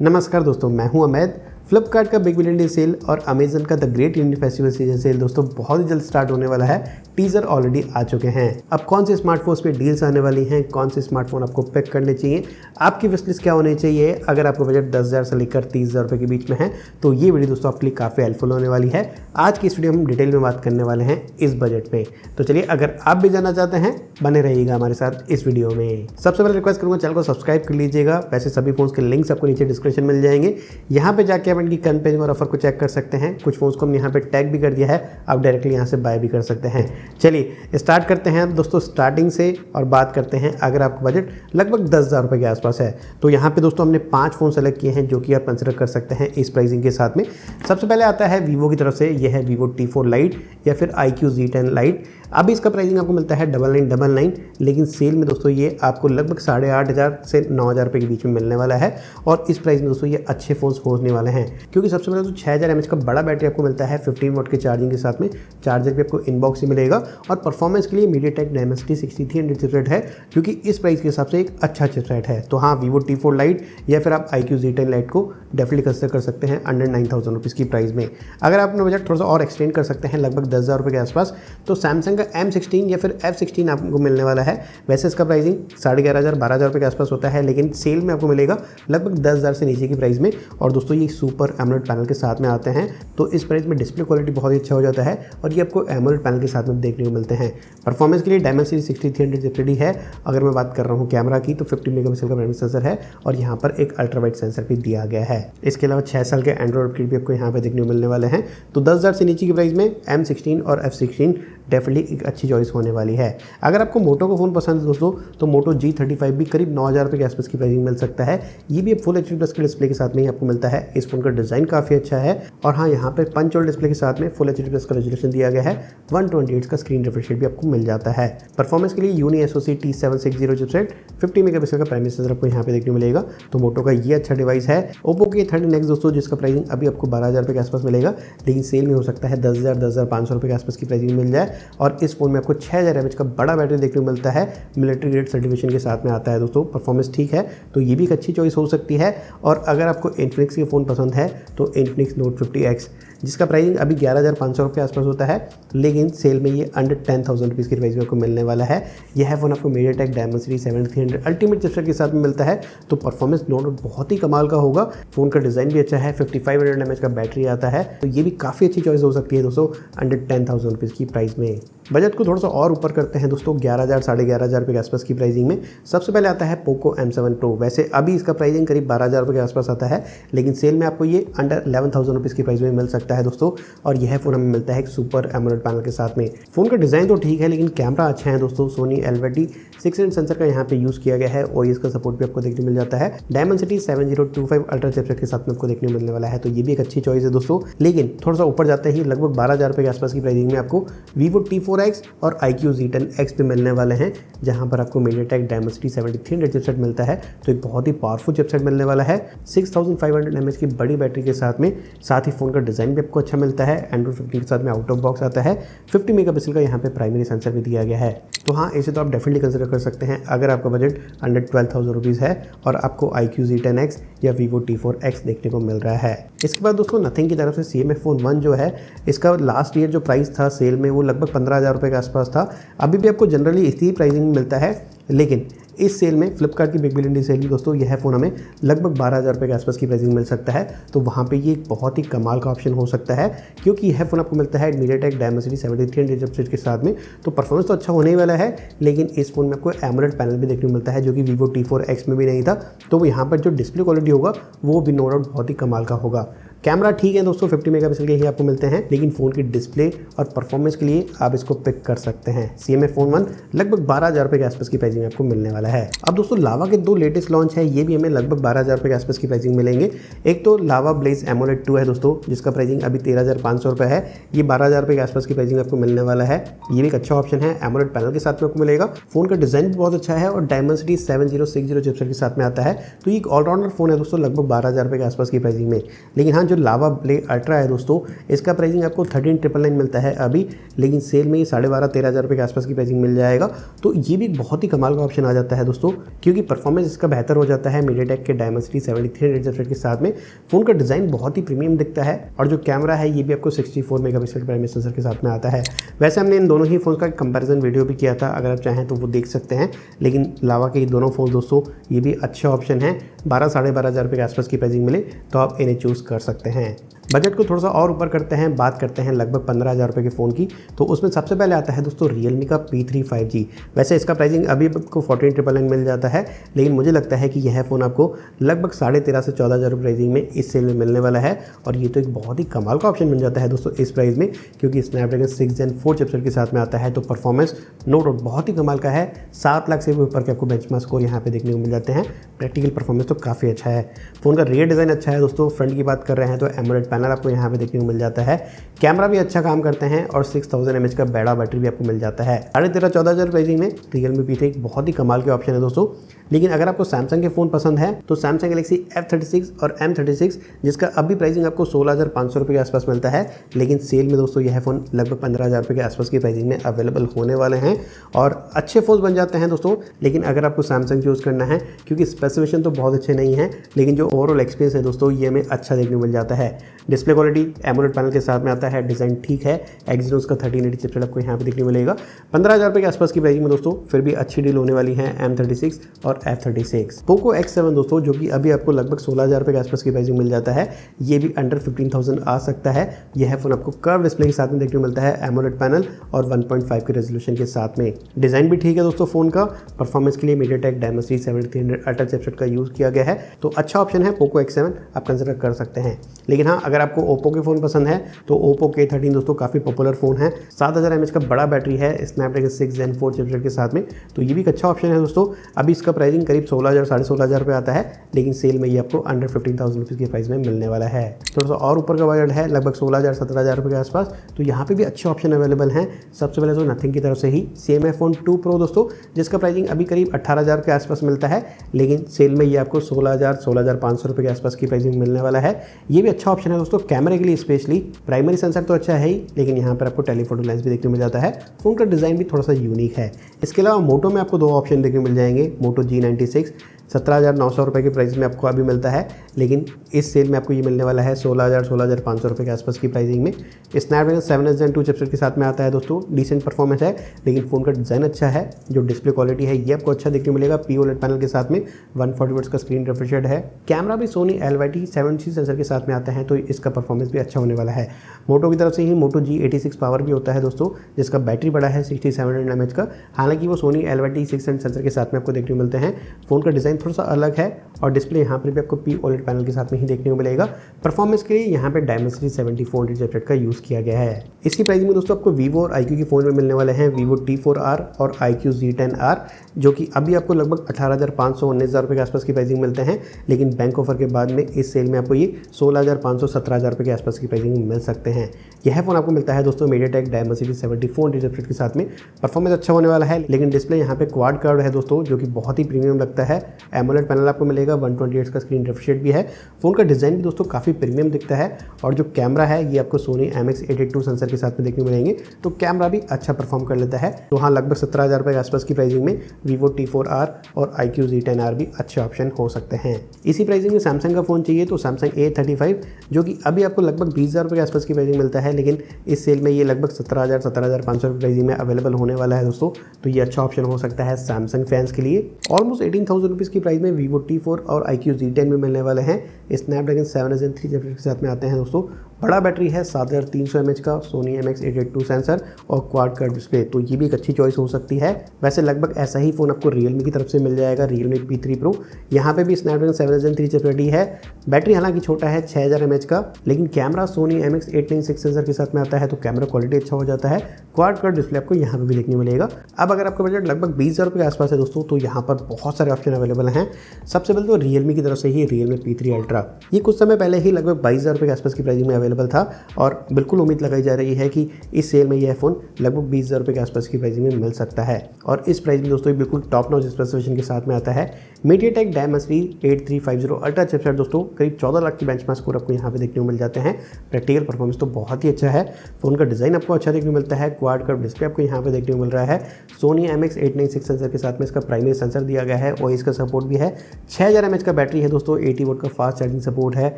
नमस्कार दोस्तों, मैं हूं अमैद। फ्लिपकार्ट का बिग बिलियन डे सेल और अमेजन का the great Indian festival season cell दोस्तों बहुत ही जल्द स्टार्ट होने वाला है। टीजर ऑलरेडी आ चुके हैं। अब कौन से स्मार्टफोन्स पे डील्स आने वाली हैं, कौन से स्मार्टफोन आपको पिक करने चाहिए, आपकी विशलिस्ट क्या होनी चाहिए, अगर आपको बजट 10,000 से लेकर 30,000 रुपये के बीच में है तो ये वीडियो दोस्तों आपके लिए काफ़ी हेल्पफुल होने वाली है। आज की इस वीडियो में हम डिटेल में बात करने वाले हैं इस बजट में। तो चलिए, अगर आप भी जानना चाहते हैं बने रहिएगा हमारे साथ इस वीडियो में। सबसे पहले रिक्वेस्ट करूँगा, चैनल को सब्सक्राइब कर लीजिएगा। वैसे सभी फोन्स के लिंक्स आपको नीचे डिस्क्रिप्शन मिल जाएंगे, यहाँ पे जाके आप इनकी कैंपेनिंग और ऑफर को चेक कर सकते हैं। कुछ फोन्स को हम यहाँ पे टैग भी कर दिया है, आप डायरेक्टली यहाँ से बाय भी कर सकते हैं। चलिए स्टार्ट करते हैं दोस्तों स्टार्टिंग से और बात करते हैं अगर आपका बजट लगभग 10,000 रुपये के आसपास है तो यहाँ पे दोस्तों हमने 5 फ़ोन सेलेक्ट किए हैं जो कि आप कंसिडर कर सकते हैं इस प्राइसिंग के साथ में। सबसे पहले आता है वीवो की तरफ से, यह है वीवो T4 लाइट या फिर IQ Z10 लाइट। अभी इसका प्राइसिंग आपको मिलता है 9999, लेकिन सेल में दोस्तों ये आपको लगभग 8,500 से 9,000 रुपये के बीच में मिलने वाला है। और इस प्राइस में दोस्तों ये अच्छे फ़ोन्स होने वाले हैं, क्योंकि सबसे पहले तो 6000 mAh का बड़ा बैटरी आपको मिलता है 15 वाट के चार्जिंग के साथ में। चार्जर भी आपको इनबॉक्स ही मिलेगा और परफॉर्मेंस के लिए MediaTek Dimensity 6300 चिपसेट है, क्योंकि इस प्राइस के हिसाब से एक अच्छा चिपसेट है। तो हाँ, वीवो T4 लाइट या फिर आप IQ Z10 लाइट को डेफिनेटली कंसिडर कर सकते हैं अंडर 9,000 रुपीज़ की प्राइस में। अगर आप अपना बजट थोड़ा सा और एक्सटेंड कर सकते हैं लगभग 10,000 रुपये के आसपास, तो सैमसंग का M16 या फिर F16 आपको मिलने वाला है। वैसे इसका प्राइसिंग 11,500 12,000 रुपये के आसपास होता है, लेकिन सेल में आपको मिलेगा लगभग 10,000 से नीचे की प्राइस में। और दोस्तों ये सुपर एमोलेड पैनल के साथ में आते हैं, तो इस प्राइस में डिस्प्ले क्वालिटी बहुत ही अच्छा हो जाता है और ये आपको एमोलेड पैनल के साथ में देखने को मिलते हैं। परफॉर्मेंस के लिए Dimensity 6300 चिपसेट है। अगर मैं बात कर रहा हूँ कैमरा की, तो 50 मेगापिक्सल का प्राइमरी सेंसर है और यहाँ पर एक अल्ट्रा वाइड सेंसर भी दिया गया है। इसके अलावा 6 साल के एंड्रॉइड अपडेट भी आपको यहाँ पे देखने को मिलने वाले हैं। तो 10,000 से नीचे की प्राइस में M16 और F16 डेफिनेटली एक अच्छी चॉइस होने वाली है। अगर आपको मोटो का फ़ोन पसंद है दोस्तों, तो मोटो G35 भी करीब 9,000 रुपये के आसपास की प्राइसिंग मिल सकता है। ये भी फुल HD+ के डिस्प्ले के साथ में ही आपको मिलता है। इस फोन का डिज़ाइन काफ़ी अच्छा है और हाँ, यहाँ पे पंच होल डिस्प्ले के साथ में फुल HD+ का रेजोल्यूशन दिया गया है। 128 का स्क्रीन रिफ्रेश रेट भी आपको मिल जाता है। परफॉर्मेंस के लिए Uni SoC T760 chipset, 50 megapixel का प्राइमरी सेंसर आपको यहाँ पे देखने को मिलेगा। तो मोटो का ये अच्छा डिवाइस है। ओप्पो के 13 X दोस्तों, जिसका प्राइसिंग अभी आपको 12,000 रुपये के आसपास मिलेगा, लेकिन सेल में हो सकता है 10,000 10,500 रुपये के आसपास की प्राइसिंग मिल जाए। और इस फोन में आपको 6000 mAh का बड़ा बैटरी देखने को मिलता है, मिलिट्री ग्रेड सर्टिफिकेशन के साथ में आता है दोस्तों। परफॉर्मेंस ठीक है, तो ये भी एक अच्छी चॉइस हो सकती है। और अगर आपको इन्फिनिक्स के फ़ोन पसंद है तो इन्फिनिक्स Note 50X, जिसका प्राइसिंग अभी 11,500 रुपये के आसपास होता है, लेकिन सेल में ये अंडर 10,000 रुपीज़ की प्राइस में आपको मिलने वाला है। यह फ़ोन आपको MediaTek Dimensity 7300 अल्टीमेट चिपसेट के साथ में मिलता है। तो परफॉर्मेंस नो डाउट बहुत ही कमाल का होगा। फ़ोन का डिज़ाइन भी अच्छा है, 5500 mAh का बैटरी आता है, तो ये भी काफ़ी अच्छी चॉइस हो सकती है दोस्तों अंडर 10,000 रुपीज़ की प्राइस में। बजट को थोड़ा सा और ऊपर करते हैं दोस्तों, 11,000 11,500 रुपये के आसपास की प्राइसिंग में। सबसे पहले आता है पोको M7 Pro। वैसे अभी इसका प्राइसिंग करीब 12,000 रुपये के आसपास आता है, लेकिन सेल में आपको ये अंडर 11,000 रुपीज़ की प्राइस में मिल सकता है दोस्तों। और यह फ़ोन हमें मिलता है एक सुपर एमोलेड पैनल के साथ में। फ़ोन का डिज़ाइन तो ठीक है, लेकिन कैमरा अच्छा है दोस्तों। सोनी LVD 600 सेंसर का यहाँ पे यूज़ किया गया है। OIS का सपोर्ट भी आपको देखने मिल जाता है। Dimensity 7025 अल्ट्रा चिपसेट के साथ में आपको देखने मिलने वाला है, तो ये भी एक अच्छी चॉइस है दोस्तों। लेकिन थोड़ा सा ऊपर जाते ही लगभग 12,000 रुपये के आसपास की प्राइसिंग में आपको वीवो T4X और IQ Z10X भी मिलने वाले हैं, जहाँ पर आपको MediaTek Dimensity 7300 चिपसेट मिलता है। तो एक बहुत ही पावरफुल चिपसेट मिलने वाला है 6500 mAh की बड़ी बैटरी के साथ में। साथ ही फ़ोन का डिज़ाइन भी आपको अच्छा मिलता है। एंड्रॉइड 15 के साथ में आउट ऑफ बॉक्स आता है। 50 मेगापिक्सल का यहाँ पे प्राइमरी सेंसर भी दिया गया है। तो हाँ, इसे तो आप डेफिनेटली कंसिडर कर सकते हैं अगर आपका बजट अंडर 12,000 रुपीज़ है और आपको IQ Z10X या वीवो T4X देखने को मिल रहा है। इसके बाद दोस्तों नथिंग की तरफ से CMF Phone 1 जो है, इसका लास्ट ईयर जो प्राइस था सेल में वो लगभग 15,000 रुपये के आसपास था। अभी भी आपको जनरली इसी प्राइसिंग में मिलता है, लेकिन इस सेल में फ्लिपकार्ट की बिग बिलियन डे सेल में दोस्तों यह फ़ोन हमें लगभग 12,000 रुपये के आसपास की प्राइसिंग मिल सकता है। तो वहाँ पे ये एक बहुत ही कमाल का ऑप्शन हो सकता है, क्योंकि यह फ़ोन आपको मिलता है MediaTek Dimensity 7300 चिपसेट के साथ में। तो परफॉर्मेंस तो अच्छा होने ही वाला है, लेकिन इस फ़ोन में आपको एमोलेड पैनल भी देखने को मिलता है, जो कि वीवो T4X में भी नहीं था। तो यहाँ पर जो डिस्प्ले क्वालिटी होगा वो भी नो डाउट बहुत ही कमाल का होगा। कैमरा ठीक है दोस्तों, 50 मेगापिक्सल के ही आपको मिलते हैं, लेकिन फ़ोन की डिस्प्ले और परफॉर्मेंस के लिए आप इसको पिक कर सकते हैं। CMF Phone 1 लगभग 12,000 रुपये के आसपास की प्राइसिंग में आपको मिलने वाला है। अब दोस्तों लावा के 2 लेटेस्ट लॉन्च है, ये भी हमें लगभग 12,000 रुपये के आसपास की प्राइसिंग मिलेंगे। एक तो लावा ब्लेज AMOLED 2 है दोस्तों, जिसका प्राइसिंग अभी 13,500 रुपये है। ये 12,000 रुपये के आसपास की प्राइसिंग आपको मिलने वाला है। ये भी एक अच्छा ऑप्शन है, एमोलेड पैनल के साथ में आपको मिलेगा। फ़ोन का डिज़ाइन भी बहुत अच्छा है और Dimensity 7060 चिपसेट के साथ में आता है। तो ये एक ऑलराउंडर फ़ोन है दोस्तों, लगभग 12,000 रुपये के आसपास की प्राइसिंग में। लेकिन हाँ, जो जो लावा प्ले अल्ट्रा है दोस्तों, इसका प्राइसिंग आपको 13,999 मिलता है अभी, लेकिन सेल में ये 12,500-13,000 रुपये के आसपास की प्राइसिंग मिल जाएगा। तो ये भी बहुत ही कमाल का ऑप्शन आ जाता है दोस्तों, क्योंकि परफॉर्मेंस इसका बेहतर हो जाता है MediaTek के Dimensity 7300 चिपसेट के साथ में। फ़ोन का डिज़ाइन बहुत ही प्रीमियम दिखता है और जो कैमरा है ये भी आपको 64 मेगापिक्सल के प्राइमरी सेंसर के साथ में आता है। वैसे हमने इन दोनों ही फ़ोन का कंपैरिजन वीडियो भी किया था, अगर आप चाहें तो वो देख सकते हैं। लेकिन लावा के ये दोनों फ़ोन दोस्तों ये भी अच्छा ऑप्शन है, 12-12,500 रुपये के आसपास की प्राइसिंग मिले तो आप इन्हें चूज़ कर सकते हैं। बजट को थोड़ा सा और ऊपर करते हैं, बात करते हैं लगभग 15,000 रुपये के फ़ोन की। तो उसमें सबसे पहले आता है दोस्तों Realme का P3 5G। वैसे इसका प्राइसिंग अभी आपको 14,999 मिल जाता है, लेकिन मुझे लगता है कि यह फ़ोन आपको लगभग 13,500 से 14,000 रुपये प्राइसिंग में इस सेल में मिलने वाला है। और ये तो एक बहुत ही कमाल का ऑप्शन बन जाता है दोस्तों इस प्राइस में, क्योंकि Snapdragon 6 Gen 4 चिपसेट के साथ में आता है। तो परफॉर्मेंस नो डाउट बहुत ही कमाल का है। 7 लाख से भी ऊपर के आपको बेंचमार्क स्कोर यहाँ पे देखने को मिल जाते हैं। प्रैक्टिकल परफॉर्मेंस तो काफ़ी अच्छा है। फ़ोन का रियर डिज़ाइन अच्छा है दोस्तों। फ्रंट की बात कर रहे हैं तो एमोलेड पैनल आपको यहाँ पे देखने को मिल जाता है। कैमरा भी अच्छा काम करते हैं और 6000 mAh का बड़ा बैटरी भी आपको मिल जाता है। 13,500-14,000 प्राइसिंग में Realme P3 एक बहुत ही कमाल के ऑप्शन है दोस्तों। लेकिन अगर आपको सैमसंग के फ़ोन पसंद है तो सैमसंग गैलेक्सी F36 और M36, जिसका अभी प्राइसिंग आपको 16,500 रुपये के आसपास मिलता है, लेकिन सेल में दोस्तों यह फ़ोन लगभग 15,000 रुपये के आसपास की प्राइसिंग में अवेलेबल होने वाले हैं। और अच्छे फ़ोन बन जाते हैं दोस्तों। लेकिन अगर आपको सैमसंग चूज़ करना है, क्योंकि स्पेसिफिकेशन तो बहुत अच्छे नहीं है, लेकिन जो ओवरऑल एक्सपीरियंस है दोस्तों ये हमें अच्छा देखने को मिल जाता है। डिस्प्ले क्वालिटी एमोलेड पैनल के साथ में आता है, डिज़ाइन ठीक है। एक्सिनोस का 1380 चिपसेट आपको यहाँ पे देखने को मिलेगा। 15,000 रुपये के आसपास की प्राइसिंग में दोस्तों फिर भी अच्छी डील होने वाली है M36 और F36। पोको X7 दोस्तों, जो कि अभी आपको लगभग 16,000 रुपये के आसपास की प्राइसिंग मिल जाता है, ये भी अंडर 15,000 आ सकता है। यह फ़ोन आपको कर्व डिस्प्ले के साथ में देखने को मिलता है, एमोलेड पैनल और 1.5 के रेजोल्यूशन के साथ में। डिज़ाइन भी ठीक है दोस्तों फ़ोन का। परफॉर्मेंस के लिए MediaTek Dimensity 7300 अल्ट्रा चिपसेट का यूज़ किया गया है, तो अच्छा ऑप्शन है पोको X7, आप कंसिडर कर सकते हैं। लेकिन हाँ, अगर आपको ओप्पो के फ़ोन पसंद है तो ओप्पो K13 दोस्तों काफ़ी पॉपुलर फ़ोन है। 7000 mAh का बड़ा बैटरी है Snapdragon 6 Gen 4 चिपसेट के साथ में, तो ये भी एक अच्छा ऑप्शन है दोस्तों। अभी इसका प्राइसिंग करीब 16,000 16,500 रुपये आता है, लेकिन सेल में ये आपको अंडर 15,000 रुपीज़ की प्राइस में मिलने वाला है। थोड़ा सा और ऊपर का बजट है, लगभग 16,000 17,000 रुपये के आसपास, तो यहाँ पे भी अच्छे ऑप्शन अवेलेबल हैं। सबसे पहले तो नथिंग की तरफ से ही CMI फ़ोन 2 Pro दोस्तों, जिसका प्राइसिंग अभी करीब 18,000 के आसपास मिलता है, लेकिन सेल में ये आपको 16,000 16,500 रुपये के आसपास की प्राइसिंग मिलने वाला है। ये भी अच्छा ऑप्शन है दोस्तों कैमरे के लिए स्पेशली। प्राइमरी सेंसर तो अच्छा है ही, लेकिन यहाँ पर आपको टेलीफोटो लेंस भी देखने को मिल जाता है। फ़ोन का डिज़ाइन भी थोड़ा सा यूनिक है। इसके अलावा मोटो में आपको 2 ऑप्शन देखने को मिल जाएंगे। मोटो G96 17,900 रुपये के प्राइस में आपको अभी मिलता है, लेकिन इस सेल में आपको ये मिलने वाला है 16,000 16,500 रुपये के आसपास की प्राइसिंग में। Snapdragon 7 Gen 2 चिपसेट के साथ में आता है दोस्तों। डिसेंट परफॉर्मेंस है, लेकिन फ़ोन का डिज़ाइन अच्छा है। जो डिस्प्ले क्वालिटी है ये आपको अच्छा देखने को मिलेगा। POLED पैनल के साथ में 140 वट्स का स्क्रीन रिफ्रेश रेट है। कैमरा भी Sony LYT 7C सेंसर के साथ में आता है, तो इसका परफॉर्मेंस भी अच्छा होने वाला है। मोटो की तरफ से ही मोटो G86 पावर भी होता है दोस्तों, जिसका बैटरी बड़ा है 6700 mAh का। हालांकि वो Sony LYT 6 सेंसर के साथ में आपको देखने को मिलते हैं। फ़ोन का डिज़ाइन थोड़ा सा अलग है और डिस्प्ले यहाँ पर भी आपको POLED पैनल के साथ में ही देखने को मिलेगा। परफॉर्मेंस के लिए यहाँ पे Dimensity 7400 चिपसेट का यूज़ किया गया है। इसकी प्राइसिंग में दोस्तों आपको Vivo और iQOO के फ़ोन में मिलने वाले हैं Vivo T4R और iQOO Z10R, जो कि अभी आपको लगभग 18,500 19,000 रुपये के आसपास की प्राइसिंग मिलते हैं, लेकिन बैंक ऑफर के बाद में इस सेल में आपको ये 16,500 17,000 रुपये के आसपास की प्राइसिंग मिल सकते हैं। यह फ़ोन आपको मिलता है दोस्तों MediaTek Dimensity 7400 चिपसेट के साथ में। परफॉर्मेंस अच्छा होने वाला है, लेकिन डिस्प्ले यहाँ पे क्वाड कर्व है दोस्तों, जो कि बहुत ही प्रीमियम लगता है। एमोलेड पैनल आपको मिलेगा, 128 का स्क्रीन रिफ्रेश रेट भी है। फ़ोन का डिज़ाइन भी दोस्तों काफ़ी प्रीमियम दिखता है और जो कैमरा है ये आपको Sony MX882 सेंसर के साथ में देखने को मिलेंगे, तो कैमरा भी अच्छा परफॉर्म कर लेता है। तो हाँ, लगभग 17,000 रुपये के आसपास की प्राइसिंग में Vivo T4R और iQOO Z10R भी अच्छे ऑप्शन हो सकते हैं। इसी प्राइसिंग में सैमसंग का फ़ोन चाहिए तो Samsung A35, जो कि अभी आपको लगभग 20,000 रुपये के आसपास की प्राइसिंग मिलता है, लेकिन इस सेल में ये लगभग 17,000 17,500 रुपये प्राइसिंग में अवेलेबल होने वाला है दोस्तों। तो ये अच्छा ऑप्शन हो सकता है सैमसंग फैंस के लिए। ऑलमोस्ट 18,000 रुपीज़ की प्राइस में Vivo T4 और iQOO Z10 में मिलने वाले हैं। Snapdragon 7 Gen 3 चिपसेट के साथ में आते हैं दोस्तों। बड़ा बैटरी है 7300 mAh का, Sony MX882 सेंसर और क्वाड कर्व डिस्प्ले, तो ये भी एक अच्छी चॉइस हो सकती है। वैसे लगभग ऐसा ही फ़ोन आपको Realme की तरफ से मिल जाएगा, Realme P3 Pro। यहाँ पे भी Snapdragon 7 Gen 3 चिपसेट ही है। बैटरी हालांकि छोटा है 6000 mAh का, लेकिन कैमरा Sony MX896 सेंसर के साथ में आता है, तो कैमरा क्वालिटी अच्छा हो जाता है। क्वाड कर्व डिस्प्ले आपको यहाँ पे भी देखने मिलेगा। अब अगर आपका बजट लगभग 20,000 रुपये के आसपास है दोस्तों, तो यहाँ पर बहुत सारे ऑप्शन अवेलेबल हैं। सबसे पहले तो Realme की तरफ से ही Realme P3 Ultra, ये कुछ समय पहले ही लगभग 22,000 रुपये के आसपास की प्राइसिंग में अवेलेबल था और बिल्कुल उम्मीद लगाई जा रही है कि इस सेल में यह फ़ोन लगभग 20,000 रुपये के आसपास की प्राइसिंग में मिल सकता है। और इस प्राइस में दोस्तों बिल्कुल टॉप नॉच स्पेसिफिकेशन के साथ में आता है। मीडियाटेक डायमेंसिटी 8350 अल्ट्रा चिपसेट दोस्तों करीब 14 लाख की बेंचमार्क स्कोर आपको यहाँ पे देखने को मिल जाते हैं। प्रैक्टिकल परफॉर्मेंस तो बहुत ही अच्छा है। फ़ोन का डिज़ाइन आपको अच्छा देखने को मिलता है। क्वाड कर्व डिस्प्ले आपको यहाँ पे देखने को मिल रहा है। सोनी MX896 सेंसर के साथ में इसका प्राइमरी सेंसर दिया गया है। OIS का सपोर्ट भी है। 6000 mAh का बैटरी है दोस्तों। 80 वोल्ट का फास्ट चार्जिंग सपोर्ट है।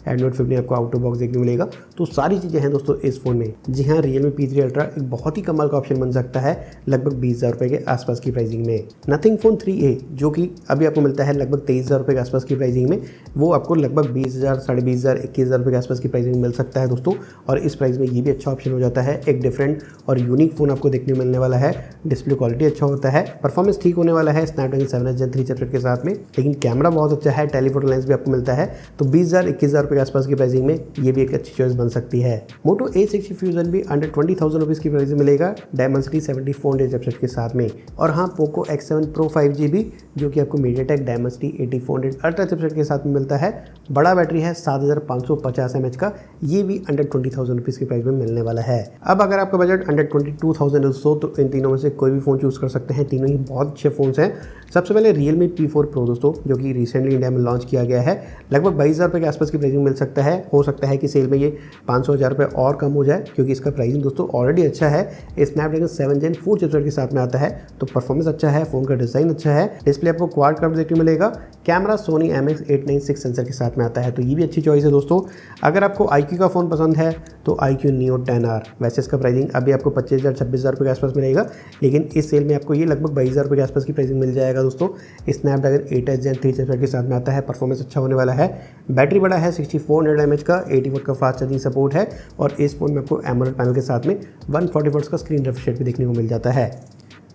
एंड्रॉइड 15 आपको आउट ऑफ बॉक्स देखने को मिलेगा। तो सारी चीज़ें हैं दोस्तों इस फोन में। जी हाँ, Realme P3 Ultra एक बहुत ही कमाल का ऑप्शन बन सकता है लगभग 20,000 रुपये के आसपास की प्राइसिंग में। नथिंग फोन 3A जो कि अभी आपको मिलता है लगभग 23,000 रुपये के आसपास की प्राइसिंग में, वो आपको लगभग 20,000, 20,500, 21,000 रुपये के आसपास की प्राइसिंग मिल सकता है दोस्तों। और इस प्राइस में ये भी अच्छा ऑप्शन हो जाता है। एक डिफरेंट और यूनिक फोन आपको देखने को मिलने वाला है। डिस्प्ले क्वालिटी अच्छा होता है। परफॉर्मेंस ठीक होने वाला है स्नैपड्रैगन 7 Gen 3 चिपसेट के साथ में, लेकिन कैमरा बहुत अच्छा है। टेलीफोटो लेंस भी आपको मिलता है। तो 20,000, 21,000 रुपये के आसपास की प्राइसिंग में ये भी एक अच्छी चॉइस बन सकती है। Moto A60 Fusion भी अंडर 20,000 रुपीज़ की प्राइस में मिलेगा डायमेंसिटी 7400 चिपसेट के साथ में। और हाँ, Poco X7 Pro 5G भी जो कि आपको मीडियाटेक डायमेंसिटी 8400 अल्ट्रा चिपसेट के साथ में मिलता है। बड़ा बैटरी है 7550 mAh का, ये भी अंडर 20,000 रुपीज़ की प्राइस में मिलने वाला है। अब अगर आपका बजट अंडर 22,000 दोस्तों, तो इन तीनों में से कोई भी फ़ोन चूज़ कर सकते हैं। तीनों ही बहुत अच्छे फ़ोन्स हैं। सबसे पहले Realme P4 Pro दोस्तों, जो कि रिसेंटली इंडिया में लॉन्च किया गया है। लगभग 22,000 रुपये के आसपास की प्राइसिंग मिल सकता है। हो सकता है कि सेल में ये 500-1000 रुपये और कम हो जाए, क्योंकि इसका प्राइसिंग दोस्तों ऑलरेडी अच्छा है। स्नैपड्रैगन 7 Gen 4 चिपसेट के साथ में आता है, तो परफॉर्मेंस अच्छा है। फ़ोन का डिज़ाइन अच्छा है। डिस्प्ले आपको क्वाड कर्व देखने को मिलेगा। कैमरा सोनी MX896 सेंसर के साथ में आता है, तो ये भी अच्छी चॉइस है दोस्तों। अगर आपको iQOO का फ़ोन पसंद है तो iQOO Neo 10R, वैसे इसका प्राइसिंग अभी आपको 25,000, 26,000 रुपये के आसपास मिलेगा, लेकिन इस सेल में आपको ये लगभग 22,000 रुपये के आसपास की प्राइसिंग मिल जाएगा दोस्तों। स्नैपड्रैगन 8 Gen 3 चिपसेट के साथ में आता है। परफॉर्मेंस अच्छा होने वाला है। बैटरी बड़ा है 6400 mAh का, 80 वोल्ट का फास्ट चार्जिंग सपोर्ट है। और इस फोन में आपको एमोलेड पैनल के साथ में 140 वोल्ट्स का स्क्रीन रिफ्रेश रेट भी देखने को मिल जाता है।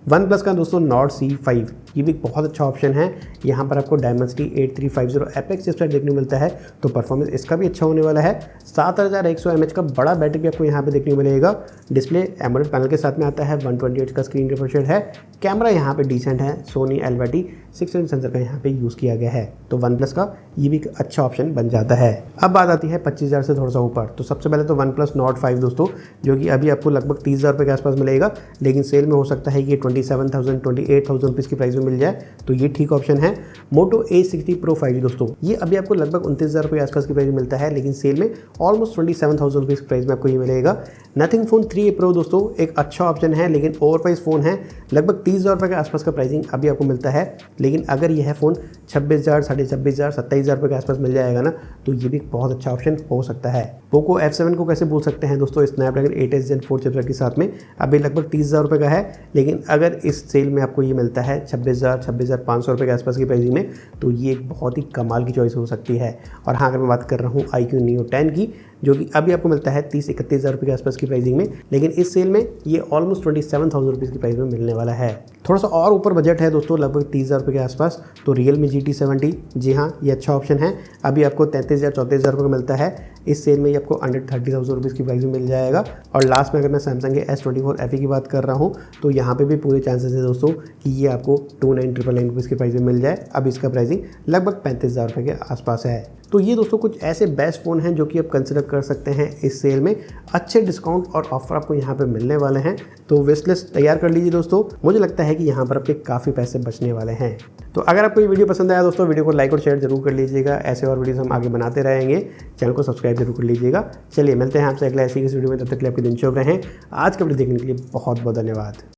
OnePlus का दोस्तों Nord C5 ये भी एक बहुत अच्छा ऑप्शन है। यहाँ पर आपको डायमेंसिटी 8350 एपेक्स चिपसेट देखने को मिलता है, तो परफॉर्मेंस इसका भी अच्छा होने वाला है। 7100 mAh का बड़ा बैटरी भी आपको यहाँ पे देखने को मिलेगा। डिस्प्ले एमोलेड पैनल के साथ में आता है। 128 का स्क्रीन रिफ्रेश रेट है। कैमरा यहाँ पे डिसेंट है। सोनी LVT 600 सेंसर का यहाँ पे यूज़ किया गया है, तो OnePlus का ये भी एक अच्छा ऑप्शन बन जाता है। अब बात आती है 25,000 से थोड़ा सा ऊपर, तो सबसे पहले तो OnePlus Nord 5 दोस्तों, जो कि अभी आपको लगभग 30,000 रुपये के आसपास मिलेगा, लेकिन सेल में हो सकता है कि 27,000, 28,000 रुपीज़ की प्राइस में मिल जाए, तो ये ठीक ऑप्शन है। Moto A60 Pro 5G दोस्तों, ये अभी आपको लगभग 29,000 रुपये के आसपास की प्राइस में मिलता है, लेकिन सेल में ऑलमोस्ट 27,000 रुपीज़ की प्राइस में आपको ये मिलेगा। नथिंग फोन 3A Pro दोस्तों एक अच्छा ऑप्शन है, लेकिन ओवर प्राइस फ़ोन है। लगभग 30,000 रुपये के आसपास का प्राइसिंग अभी आपको मिलता है, लेकिन अगर यह फ़ोन 26,000, 26,500, 27,000 रुपये के आसपास मिल जाएगा ना, तो ये भी एक बहुत अच्छा ऑप्शन हो सकता है। Poco F7 को कैसे भूल सकते हैं दोस्तों, स्नैपड्रैगन 8 Gen 4 चिपसेट के साथ में अभी लगभग 30,000 रुपये का है, लेकिन अगर इस सेल में आपको ये मिलता है 26,000, 26,500 रुपये के आसपास की प्राइसिंग में, तो ये एक बहुत ही कमाल की चॉइस हो सकती है। और हाँ, अगर मैं बात कर रहा हूँ iQOO Neo 10 की, जो कि अभी आपको मिलता है 30-31,000 रुपये के आसपास की प्राइसिंग में, लेकिन इस सेल में ये ऑलमोस्ट 27,000 रुपीज़ की प्राइस में मिलने वाला है। थोड़ा सा और ऊपर बजट है दोस्तों, लगभग 30,000 रुपये के आसपास, तो Realme GT70, जी हाँ, ये अच्छा ऑप्शन है। अभी आपको 33,000, 34,000 रुपये का मिलता है। इस सेल में ये आपको अंडर 30,000 रुपीज़ की प्राइस में मिल जाएगा। और लास्ट में अगर मैं सैमसंग के S24 FE की बात कर रहा हूँ, तो यहाँ पे भी पूरे चांसेस है दोस्तों कि ये आपको 29,999 रुपीज़ की प्राइस में मिल जाए। अब इसका प्राइसिंग लगभग 35,000 रुपये के आसपास है। तो ये दोस्तों कुछ ऐसे बेस्ट फ़ोन हैं जो कि आप कंसिडर कर सकते हैं इस सेल में। अच्छे डिस्काउंट और ऑफर आपको यहाँ पे मिलने वाले हैं, तो विश लिस्ट तैयार कर लीजिए दोस्तों। मुझे लगता है कि यहाँ पर आपके काफ़ी पैसे बचने वाले हैं। तो अगर आपको ये वीडियो पसंद आया दोस्तों, वीडियो को लाइक और शेयर जरूर कर लीजिएगा। ऐसे और वीडियोस हम आगे बनाते रहेंगे। चैनल को सब्सक्राइब जरूर कर लीजिएगा। चलिए मिलते हैं आपसे अगला ऐसी किसी वीडियो में, तब तक के लिए आपके दिन शुभ रहें। आज का वीडियो देखने के लिए बहुत बहुत धन्यवाद।